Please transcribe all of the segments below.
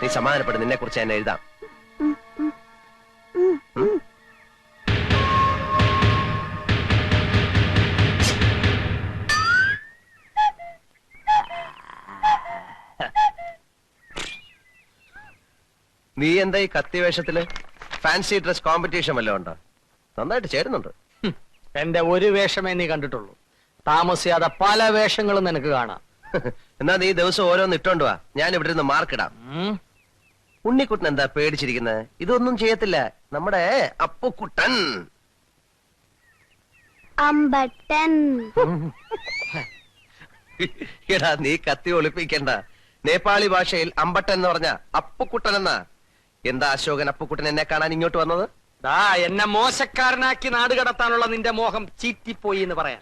നീ സമാധാനപ്പെടും, നിന്നെ കുറിച്ച് ഞാൻ എഴുതാം. നീ എന്താ ഈ കത്തി വേഷത്തില്? ഫാൻസി ഡ്രസ് കോമ്പറ്റീഷൻ വല്ലതും ഉണ്ടോ? നന്നായിട്ട് ചേരുന്നുണ്ട്. എന്റെ ഒരു വേഷമേ നീ കണ്ടിട്ടുള്ളൂ. താമസിയാതെ പല വേഷങ്ങളും നിനക്ക് കാണാം. എന്നാ നീ ദിവസം ഓരോന്ന് ഇട്ടോണ്ട് വാ, ഞാൻ ഇവിടെ നിന്ന് മാർക്കിടാം. ഉണ്ണിക്കുട്ടൻ എന്താ പേടിച്ചിരിക്കുന്നത്? ഇതൊന്നും ചെയ്യത്തില്ല നമ്മുടെ അപ്പുക്കുട്ടൻ. അമ്പട്ടൻ. എടാ നീ കത്തി ഒളിപ്പിക്കണ്ട. നേപ്പാളി ഭാഷയിൽ അമ്പട്ടൻ എന്ന് പറഞ്ഞ അപ്പുക്കുട്ടൻ എന്നാ. എന്താ അശോകൻ അപ്പുക്കുട്ടൻ എന്നെ കാണാൻ ഇങ്ങോട്ട് വന്നത്? എന്നെ മോശക്കാരനാക്കി നാട് കടത്താനുള്ള നിന്റെ മോഹം ചീറ്റിപ്പോയി എന്ന് പറയാം.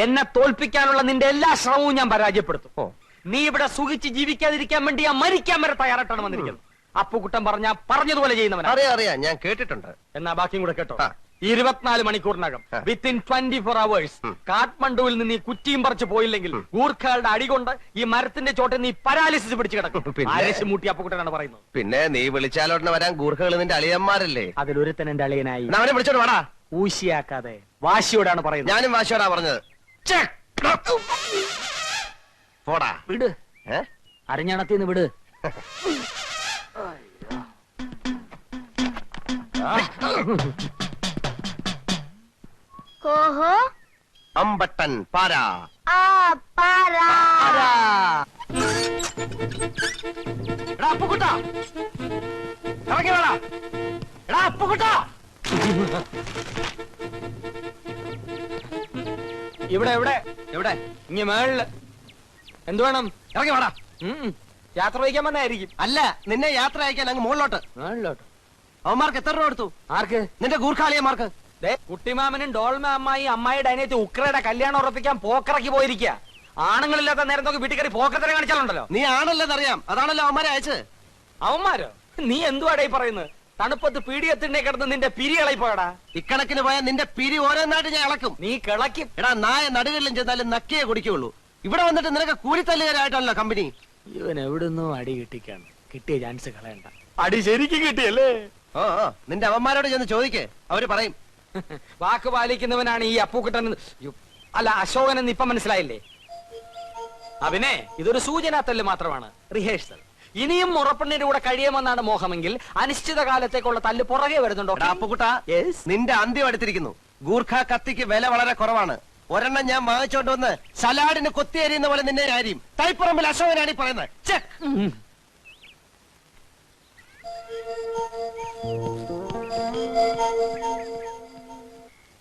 എന്നെ തോൽപ്പിക്കാനുള്ള നിന്റെ എല്ലാ ശ്രമവും ഞാൻ പരാജയപ്പെടുത്തും. നീ ഇവിടെ സുഖിച്ച് ജീവിക്കാതിരിക്കാൻ വേണ്ടി ഞാൻ മരിക്കാൻ വരെ തയ്യാറായിട്ടാണ് വന്നിരിക്കുന്നത്. അപ്പുക്കുട്ടൻ പറഞ്ഞതുപോലെ ചെയ്യുന്നവൻ. അറിയാം, ഞാൻ കേട്ടിട്ടുണ്ട്. എന്നാ ബാക്കിയും കൂടെ കേട്ടോ. 24 മണിക്കൂറിനകം വിത്തിൻ 24 hours കാഠ്മണ്ഡുവിൽ നിന്ന് ഈ കുറ്റിയും പറിച്ചു പോയില്ലെങ്കിൽ ഗൂർഖകളുടെ അടികൊണ്ട് ഈ മരത്തിന്റെ ചോട്ടിൽ നീ പരാലിസിസ് പിടിച്ചു കിടക്കും. മൂട്ടി അപ്പുക്കുട്ടനാണ് പറയുന്നത്. പിന്നെ നീ വിളിച്ചാലോടനെ വരാൻ ഗൂർഖകൾ നിന്റെ അളിയന്മാരല്ലേ? അതിലൊരുത്തൻ എന്റെ അളിയനായി. അവനെ വിളിച്ചോട് വാടാ. ഊശിയാക്കാതെ വാശിയോടാണ് പറയുന്നത്. ഞാനും വാശിയോടാ പറഞ്ഞത്. പോടാ വിട്. അരഞ്ഞണത്തിന്ന് വിട്. കോഹോ അമ്പട്ടൻ പാരാ. അപ്പുക്കുട്ട ഇറങ്ങി വേടാ. എടാ അപ്പുക്കുട്ട, ഇവിടെ എവിടെ എവിടെ? ഇങ്ങ മേളില്. എന്ത് വേണം? ഇറങ്ങി വേടാ. യാത്ര വഹിക്കാൻ വന്നായിരിക്കും. അല്ല, നിന്നെ യാത്ര അയക്കാൻ അങ്ങ് മുകളിലോട്ട്. മേളിലോട്ട്. അവന്മാർക്ക് എത്ര രൂപ കൊടുത്തു? ആർക്ക്? നിന്റെ ഗൂർഖാളിയന്മാർക്ക്. കുട്ടിമാമനും ഡോൾമ അമ്മായിയുടെ അനിയത്തി ഉക്രയുടെ കല്യാണം ഉറപ്പിക്കാൻ പോക്കറക്കി പോയിരിക്കുക. ആണുങ്ങളില്ലാത്ത നേരം നോക്കി വീട്ടിൽ കയറി പോക്കത്തിനെ കാണിച്ചാലുണ്ടല്ലോ. നീ ആണല്ലെന്നറിയാം, അതാണല്ലോ അവന്മാരെ അയച്ചത്. അവന്മാരോ? നീ എന്തുവാടേ പറയുന്നത്? തണുപ്പത്ത് പീഡിയത്തിനെ കിടന്ന് നിന്റെ പിരി ഇളയിപ്പോടാ. ഇക്കണക്കിന് പോയാൽ നിന്റെ പിരി ഓരോന്നായിട്ട് ഞാൻ ഇളക്കും. നീ കിളക്കും. എടാ നായ നടുകളിലും ചെന്നാലും നക്കിയേ കുടിക്കുള്ളൂ. ഇവിടെ വന്നിട്ട് നിനക്ക് കൂലിത്തല്ലുകാരായിട്ടാണല്ലോ കമ്പനി. ഇവൻ എവിടുന്നോ അടി കിട്ടിക്കാണ്. കിട്ടിയ ചാൻസ് കളയണ്ട. അടി ശരിക്കും കിട്ടിയല്ലേ? ഓ നിന്റെ അവന്മാരോട് ചെന്ന് ചോദിക്കേ, അവര് പറയും. വാക്ക് പാലിക്കുന്നവനാണ് ഈ അപ്പുക്കുട്ടൻ. അല്ല, അശോകൻ എന്ന് ഇപ്പൊ മനസ്സിലായില്ലേ? അവനെ ഇതൊരു സൂചനാത്തല്ല് മാത്രമാണ്, റിഹേഴ്സൽ. ഇനിയും മുറപ്പെണ്ണിന്റെ കൂടെ കഴിയുമെന്നാണ് മോഹമെങ്കിൽ അനിശ്ചിത കാലത്തേക്കുള്ള തല്ല് പുറകെ വരുന്നുണ്ടോ? അപ്പുക്കുട്ട, നിന്റെ അന്ത്യം എടുത്തിരിക്കുന്നു. ഗൂർഖ കത്തിക്ക് വില വളരെ കുറവാണ്. ഒരെണ്ണം ഞാൻ വാങ്ങിച്ചോണ്ട് വന്ന് സലാഡിന് കൊത്തിയരിയുന്ന പോലെ നിന്നെ ആരും തൈപ്പുറമ്പിൽ അശോകനാണ് ഈ പറയുന്നത്.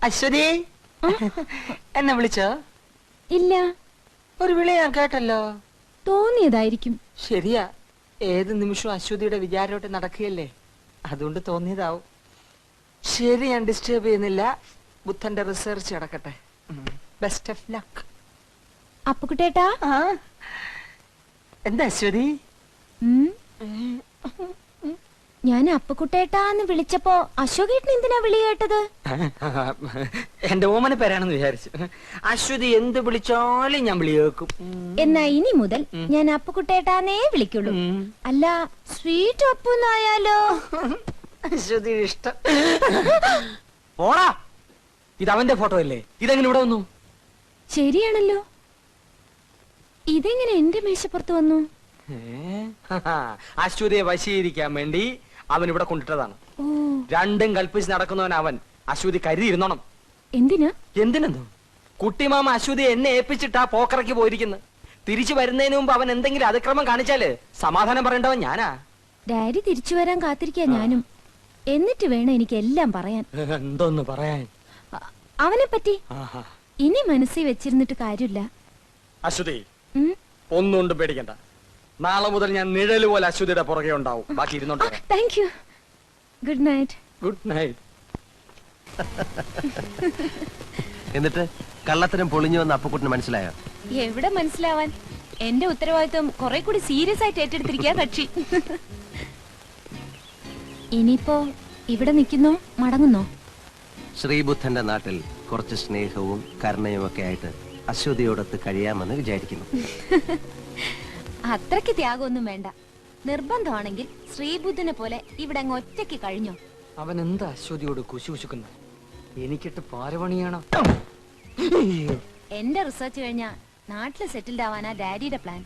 അശ്വതി, എന്നെ വിളിച്ചോ? ഇല്ല. ഒരു വിളി ഞാൻ കേട്ടല്ലോ. തോന്നിയതായിരിക്കും. ശരിയാ, ഏത് നിമിഷവും അശ്വതിയുടെ വിചാരോട്ട് നടക്കുകയല്ലേ, അതുകൊണ്ട് തോന്നിയതാവും. ശരി, ഞാൻ ഡിസ്റ്റർബ് ചെയ്യുന്നില്ല. ബുദ്ധന്റെ റിസർച്ച് നടക്കട്ടെ. Best of luck. അപ്പുക്കുട്ടേട്ടാ. എന്താ അശ്വതി? ഞാൻ അപ്പുക്കുട്ടേട്ടാന്ന് വിളിച്ചപ്പോ അശോകേട്ടൻ എന്തിനാ വിളി കേട്ടത്? എന്റെ ഓമന പേരാണെന്ന് വിചാരിച്ചു. അശ്വതി എന്ത് വിളിച്ചാലും ഞാൻ വിളി കേൾക്കും. എന്നാ ഇനി മുതൽ ഞാൻ അപ്പുക്കുട്ടേട്ടാന്നേ വിളിക്കുള്ളൂ. അല്ല, സ്വീറ്റ് ഒപ്പുന്നായാലോ? അശ്വതി ഇഷ്ടം. പോടാ, ഇത് അവന്റെ ഫോട്ടോ അല്ലേ? ഇതെങ്ങനെ ഇവിടെ വന്നു? ശരിയാണല്ലോ, ഇതെങ്ങനെ എന്റെ മേശപ്പുറത്ത് വന്നു? അശ്വതിയെ വശീകരിക്കാൻ വേണ്ടി അവൻ ഇവിടെ കൊണ്ടിട്ടതാണ്. രണ്ടും കൽപ്പിച്ച് നടക്കുന്നവൻ അവൻ. അശ്വതി കരുതിയിരുന്നോണം. എന്തിനാ? എന്തിനെന്നു? കുട്ടിമാമ അശ്വതി എന്നെ ഏൽപ്പിച്ചിട്ടാ പോക്കറയ്ക്ക് പോയിരിക്കുന്നത്. തിരിച്ചു വരുന്നതിന് മുമ്പ് അവൻ എന്തെങ്കിലും അതിക്രമം കാണിച്ചാല് സമാധാനം പറയേണ്ടവൻ ഞാനാ. ഡാഡി തിരിച്ചു വരാൻ കാത്തിരിക്കാ ഞാനും. എന്നിട്ട് വേണം എനിക്ക് എല്ലാം പറയാൻ. എന്തോന്ന് പറയാൻ? അവനെ പറ്റി ഇനി മനസ്സിൽ വെച്ചിരുന്നിട്ട് കാര്യമില്ല. അശ്വതി, ഒന്നുകൊണ്ട് പേടിക്കണ്ട. നാളെ മുതൽ ഞാൻ നിഴല് പോലെ അശ്വതിയുടെ പുറകെ ഉണ്ടാവും. ബാക്കി ഇരുന്നോണ്ട്. Thank you. Good night. Good night. എന്നിട്ട് കള്ളത്തരം പൊളിഞ്ഞു വന്ന അപ്പുക്കുട്ടിന് മനസ്സിലായോ? എവിടെ മനസ്സിലാവാൻ, എന്റെ ഉത്തരവാദിത്വം കുറെ കൂടി സീരിയസ് ആയിട്ട് ഏറ്റെടുത്തിരിക്കുക കക്ഷി. ഇനിയിപ്പോ ഇവിടെ നിൽക്കുന്നോ മടങ്ങുന്നോ? ശ്രീബുദ്ധന്റെ നാട്ടിൽ കുറച്ച് സ്നേഹവും കരുണയും ഒക്കെ ആയിട്ട് അശ്വതിയോടൊത്ത് കഴിയാമെന്ന് വിചാരിക്കുന്നു. അത്രയ്ക്ക് ത്യാഗമൊന്നും വേണ്ട. നിർബന്ധമാണെങ്കിൽ ശ്രീബുദ്ധനെ പോലെ ഇവിടെ അങ്ങ് ഒറ്റയ്ക്ക് കഴിഞ്ഞോ. അവൻ എന്താ അശ്വതിയോട് കുശുകുശുക്കുന്നത്? എനിക്കിട്ട് പാരപണിയാണോ? എന്റെ റിസർച്ച് കഴിഞ്ഞാ നാട്ടില് സെറ്റിൽഡ് ആവാനാ ഡാഡിയുടെ പ്ലാൻ.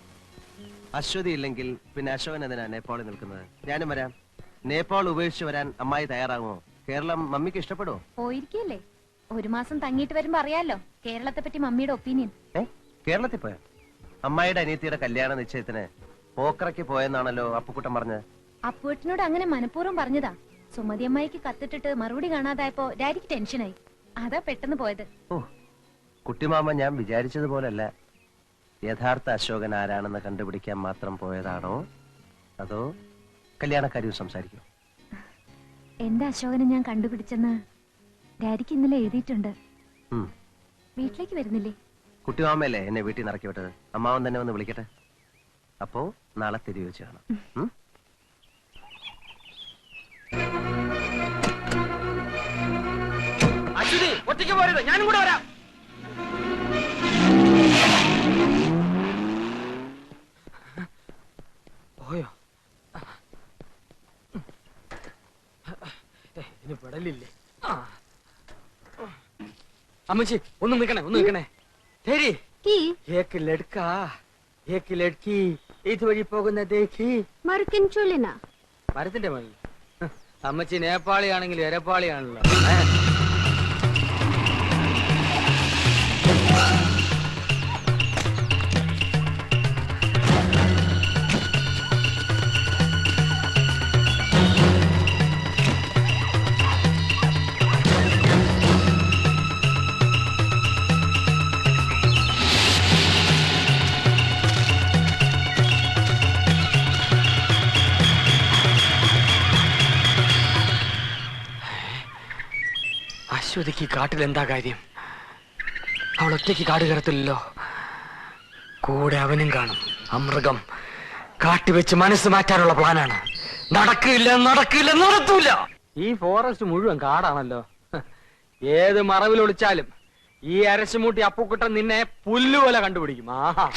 അശ്വതി ഇല്ലെങ്കിൽ പിന്നെ അശോകൻ എന്തിനാ നേപ്പാളിൽ നിൽക്കുന്നത്? ഞാനും വരാം. നേപ്പാൾ ഉപേക്ഷിച്ച് വരാൻ അമ്മായി തയ്യാറാകുമോ? കേരളം മമ്മിക്ക് ഇഷ്ടപ്പെടുമോ? പോയിരിക്കല്ലേ, 1 മാസം തങ്ങിയിട്ട് വരുമ്പോ അറിയാലോ കേരളത്തെ പറ്റി മമ്മിയുടെ ഒപ്പീനിയൻ. കേരളത്തിൽ പോയോ? അമ്മായിയുടെ അനിയത്തിയുടെ കല്യാണ നിശ്ചയത്തിന് പോക്കറയ്ക്ക് പോയെന്നാണല്ലോ അപ്പുക്കുട്ടൻ പറഞ്ഞത്. അപ്പുവേട്ടനോട് അങ്ങനെ മനഃപൂർവ്വം പറഞ്ഞതാ. സുമതി അമ്മായിക്ക് കത്തിട്ടിട്ട് മറുപടി കാണാതായപ്പോ ഡാഡിക്ക് ടെൻഷനായി. അതാ പെട്ടെന്ന് പോയത്. ഓ, കുട്ടിമാമ ഞാൻ വിചാരിച്ചതുപോലല്ല. യഥാർത്ഥ അശോകൻ ആരാണെന്ന് കണ്ടുപിടിക്കാൻ മാത്രം പോയതാണോ അതോ കല്യാണക്കാരിയും സംസാരിക്കും? എന്റെ അശോകനെ ഞാൻ കണ്ടുപിടിച്ചെന്ന് ഡാഡിക്ക് ഇന്നലെ എഴുതിയിട്ടുണ്ട്. വീട്ടിലേക്ക് വരുന്നില്ലേ? കുട്ടിമാമയല്ലേ എന്നെ വീട്ടിൽ നിന്ന് ഇറക്കി വിട്ടത്. അമ്മാവൻ തന്നെ വന്ന് വിളിക്കട്ടെ. അപ്പോ നാളെ തിരികെ വെച്ച് കാണാം. അശ്വതി ഒറ്റയ്ക്ക് പോരുത്, ഞാനും കൂടെ വരാം. പോയോ? ഇനി പെടലില്ലേ? അമ്മച്ചി ഒന്ന് നിൽക്കണേ. തേരി ഏക്ക് ലഡ്കാ ഏക്ക് ലഡ്കി ഇതുവഴി പോകുന്ന ദേഖി. മരത്തിന്റെ മണി. അമ്മച്ചി നേപ്പാളിയാണെങ്കിൽ എരപ്പാളിയാണല്ലോ. അശ്വതിക്ക് കാട്ടിൽ എന്താ കാര്യം? അവൾ ഒറ്റയ്ക്ക് കാട് കയറത്തില്ലല്ലോ. കൂടെ അവനും കാണും. അമൃഗം കാട്ടിവെച്ച് മനസ്സ് മാറ്റാനുള്ള പ്ലാനാണ്. നടത്തൂല. ഈ ഫോറസ്റ്റ് മുഴുവൻ കാടാണല്ലോ. ഏത് മറവിൽ ഒളിച്ചാലും ഈ അരശുമൂട്ടി അപ്പുക്കുട്ടൻ നിന്നെ പുല്ലുപോലെ കണ്ടുപിടിക്കും. ആഹാ.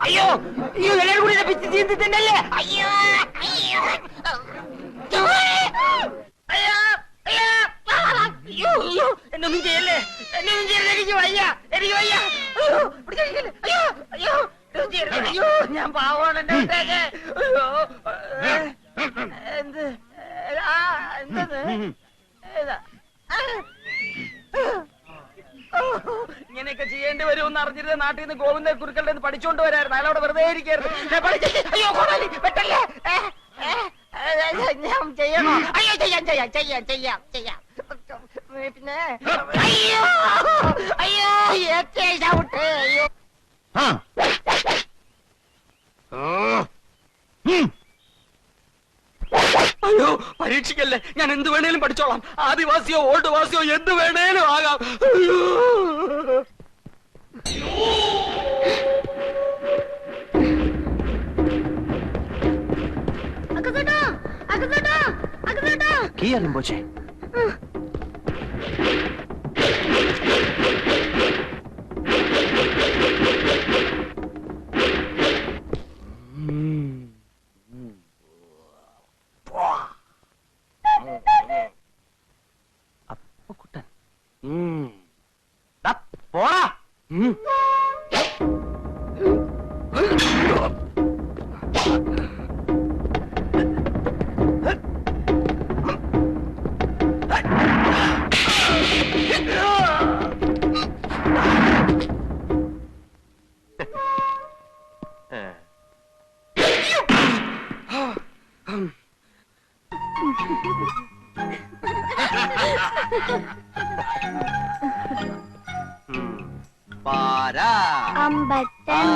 അയ്യോ എല്ലാവരും കൂടി പിച്ച് ചീന്തിട്ടുണ്ടല്ലേ? അയ്യോ എന്നൊന്നും ചെയ്യല്ലേ, എനിക്ക് വയ്യ. അയ്യോ ഞാൻ പാവമാണ്. എന്റെ എന്ത് ഇങ്ങനെയൊക്കെ ചെയ്യേണ്ടി വരുമെന്ന് അറിഞ്ഞിരുന്ന നാട്ടിൽ നിന്ന് ഗോവിന്ദ കുരുക്കളുടെ പഠിച്ചോണ്ട് വരായിരുന്നു. അയാളവിടെ വെറുതെ ഇരിക്കായിരുന്നു. അയ്യോ കോടാലി പെട്ടല്ലേ, ഞാൻ ചെയ്യണോ? അയ്യോ ചെയ്യാം. പിന്നെ അയ്യോ ചവിട്ട്. അയ്യോ പരീക്ഷിക്കല്ലേ, ഞാൻ എന്ത് വേണേലും പഠിച്ചോളാം. ആദിവാസിയോ ഓൾഡ് വാസിയോ എന്ത് വേണേലും ആകാം. ¿Qué Rimboche? അപ്പുക്കുട്ടൻ പോടാ. പാരാ അമ്പട്ടൻ.